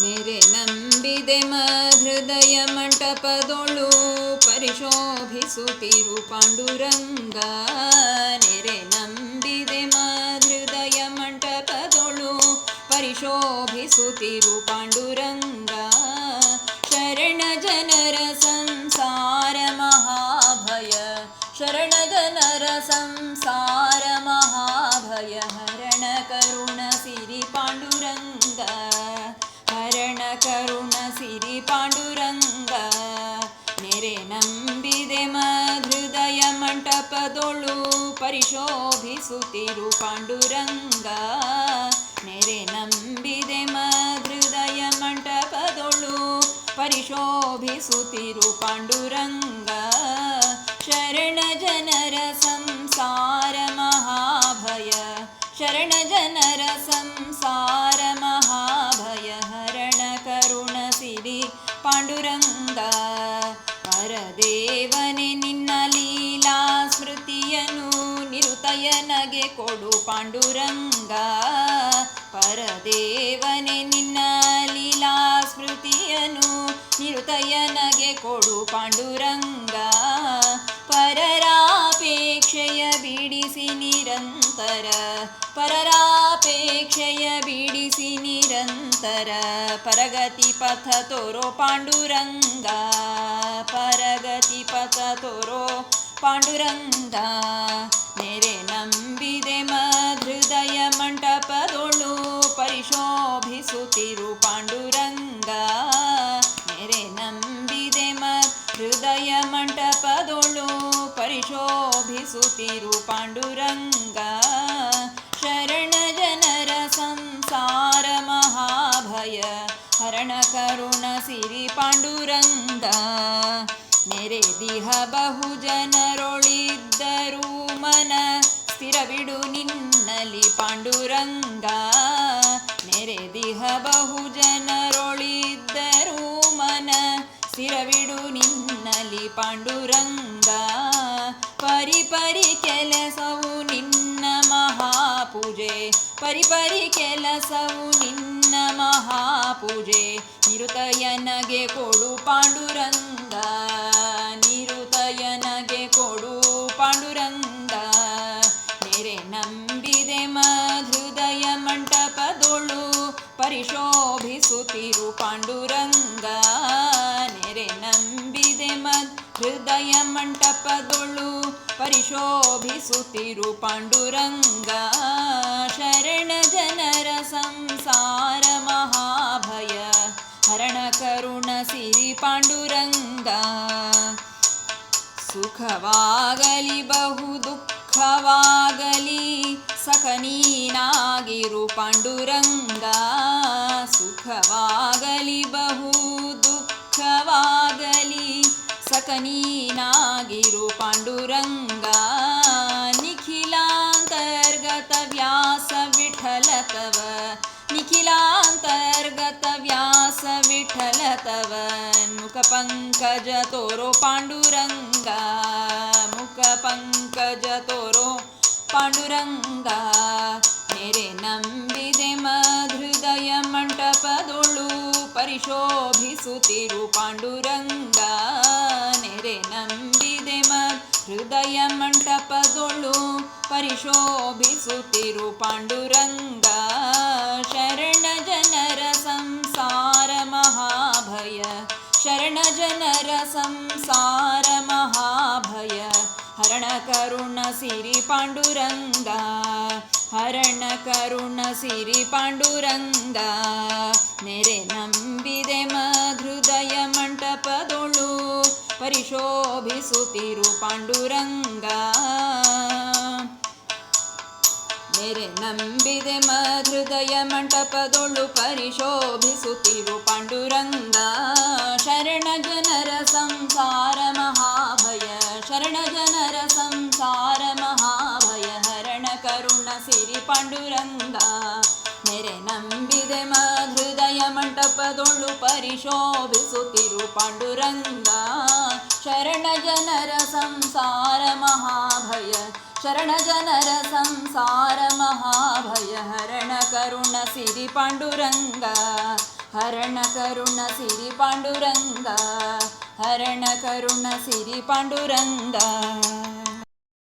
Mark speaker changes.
Speaker 1: ನೆರೆ ನಂಬಿದೆ ಮಹೃದಯ ಮಂಟಪದೊಳು ಪರಿಶೋಭಿಸುತ್ತಿರು ಪಾಂಡುರಂಗ. ನೆರೆ ನಂಬಿದೆ ಮಹೃದಯ ಮಂಟಪದೊಳು ಪರಿಶೋಭಿಸುತ್ತಿರು ಪಾಂಡುರಂಗ. ಶರಣ ಜನರ ಸಂಸಾರ ಮಹಾಭಯ, ಶರಣ ಜನರ ಸಂಸಾರ ಮಹಾಭಯ ಹರಣ ಕರುಣ ಸಿರಿ ಪಾಂಡುರಂಗ. ಹರಣ ಕರುಣ ಸಿರಿ ಪಾಂಡುರಂಗ. ನೆರೆ ನಂಬಿದೆ ಮಹೃದಯ ಮಂಟಪದೊಳು ಪರಿಶೋಭಿಸುತ್ತಿರು ಪಾಂಡುರಂಗ. ನೆರೆ ನಂಬಿದೆ ಮಹೃದಯ ಮಂಟಪದೊಳು ಪರಿಶೋಭಿಸುತ್ತಿರು ಪಾಂಡುರಂಗ. ಶರಣ ಜನರ ಸಂಸಾರ ಮಹಾಭಯ, ಶರಣ ಜನರ ಸಂಸಾರ ಮಹಾಭಯ ಹರಣ ಕರುಣ ಸಿರಿ ಪಾಂಡುರಂಗ. ಪರದೇವನೇ ನಿನ್ನ ಲೀಲಾ ಸ್ಮೃತಿಯನು ನಿರುತಯನಗೆ ಕೊಡು ಪಾಂಡುರಂಗ. ಪರದೇವನೇ ನಿನ್ನ ಲೀಲಾ ಸ್ಮೃತಿಯನು ನಿರುತಯನಗೆ ಕೊಡು ಪಾಂಡುರಂಗ. ಪರರಾಪೇಕ್ಷೆಯ ಬಿಡಿಸಿ ನಿರಂತರ, ಪರರಾಪೇಕ್ಷೆಯ ಬಿಡಿಸಿ ನಿರಂತರ ಪರಗತಿ ಪಥ ತೋರೋ ಪಾಂಡುರಂಗ. ಪರಗತಿ ಪಥ ತೋರೋ ಪಾಂಡುರಂಗ. ನೆರೆ ನಂಬಿದೆ ಮಹೃದಯ ಮಂಟಪದೊಳು ಪರಿಶೋಭಿಸುತ್ತಿರು ಪಾಂಡುರಂಗ. ನೆರೆ ನಂಬಿದೆ ಹೃದಯ ಮಂಟಪದೊಳು ಪರಿಶೋಭಿಸುತ್ತಿರು ಪಾಂಡುರಂಗ. ಶರಣ ಜನರ ಸಂಸಾರ ಮಹಾಭಯ ಹರಣ ಕರುಣ ಸಿರಿ ಪಾಂಡುರಂಗ. ನೆರೆದಿಹ ಬಹು ಜನರೊಳಿದ್ದರೂ ಮನ ಸ್ಥಿರವಿಡು ನಿನ್ನಲಿ ಪಾಂಡುರಂಗ. ನೆರೆದಿಹ ಬಹು ಜನರೊಳಿದ್ದರೂ ಮನ ಸ್ಥಿರವಿಡು ನಿನ್ನಲಿ ಪಾಂಡುರಂಗ. ಪರಿಪರಿ ಕೆಲಸವು ನಿನ್ನ ಮಹಾಪೂಜೆ, ಪರಿಪರಿ ಕೆಲಸವು ನಿನ್ನ ಮಹಾಪೂಜೆ ನಿರುತಯನಗೆ ಕೊಡು ಪಾಂಡುರಂಗ. ನಿರುತಯನಗೆ ಕೊಡು ಪಾಂಡುರಂಗ. ನೆರೆ ನಂಬಿದೆ ಮಹೃದಯ ಮಂಟಪದೊಳು ಪರಿಶೋಭಿಸುತ್ತಿರು ಪಾಂಡುರಂಗ. ನೆರೆ ನಂಬಿದೆ ಹೃದಯ ಮಂಟಪದೊಳು ಪರಿಶೋಭಿಸುತ್ತಿರು ಪಾಂಡುರಂಗ. ಶರಣ ಜನರ ಸಂಸಾರ ಮಹಾಭಯ ಹರಣ ಕರುಣ ಸಿರಿ ಪಾಂಡುರಂಗ. ಸುಖವಾಗಲಿ ಬಹು ದುಃಖವಾಗಲಿ ಸಖ ನೀನಾಗಿರು ಪಾಂಡುರಂಗ. ಸುಖವಾಗಲಿ ಬಹು ದುಃಖವಾಗಲಿ ಸಖ ನೀನಾಗಿರು ಪಾಂಡುರಂಗ. ನಿಖಿಲಾಂತರ್ಗತ ವ್ಯಾಸ ವಿಠಲ ತವ, ನಿಖಿಲಾಂತರ್ಗತ ವ್ಯಾಸ ವಿಠಲ ತವ ಮುಖ ಪಂಕಜ ತೋರೋ ಪಾಂಡುರಂಗ. ಮುಖ ಪಂಕಜ ತೋರೋ ಪಾಂಡುರಂಗ. ನೆರೆ ನಂಬಿದೆ ಮಹೃದಯ ಮಂಟಪದೊಳು ಪರಿಶೋಭಿಸುತ್ತಿರು ಪಾಂಡುರಂಗ. ನೆರೆ ನಂಬಿದೆ ಹೃದಯ ಮಂಟಪದೊಳು ಪರಿಶೋಭಿಸುತ್ತಿರು ಪಾಂಡುರಂಗ. ಶರಣ ಜನರ ಸಂಸಾರ ಮಹಾಭಯ, ಶರಣ ಜನರ ಸಂಸಾರ ಮಹಾಭಯ ಹರಣ ಕರುಣ ಸಿರಿ ಪಾಂಡುರಂಗ. ಹರಣ ಕರುಣ ಸಿರಿ ಪಾಂಡುರಂಗ. ನೆರೆ ನಂಬಿದೆ ಮಹೃದಯ ಮಂಟಪದೊಳು ಪರಿಶೋಭಿಸುತ್ತಿರು ಪಾಂಡುರಂಗ. ನೆರೆ ನಂಬಿದೆ ಮಹೃದಯ ಮಂಟಪದೊಳು ಪರಿಶೋಭಿಸುತ್ತಿರು ಪಾಂಡುರಂಗ. ಶರಣ ಜನರ ಸಂಸಾರ ಮಹಾಭಯ, ಶರಣ ಜನರ ಸಂಸಾರ ಮಹಾಭಯ ಹರಣ ಕರುಣ ಸಿರಿ ಪಾಂಡುರಂಗ. ನೆರೆ ನಂಬಿದೆ ಮಹೃದಯ ಮಂಟಪದೊಳು ಪರಿಶೋಭಿಸುತ್ತಿರು ಪಾಂಡುರಂಗ. ಶರಣ ಜನರ ಸಂಸಾರ ಮಹಾಭಯ, ಶರಣ ಜನರ ಸಂಸಾರ ಮಹಾಭಯ ಹರಣ ಕರುಣ ಸಿರಿ ಪಾಂಡುರಂಗ. ಹರಣ ಕರುಣ ಸಿರಿ ಪಾಂಡುರಂಗ, ಹರಣ ಕರುಣ ಸಿರಿ ಪಾಂಡುರಂಗ.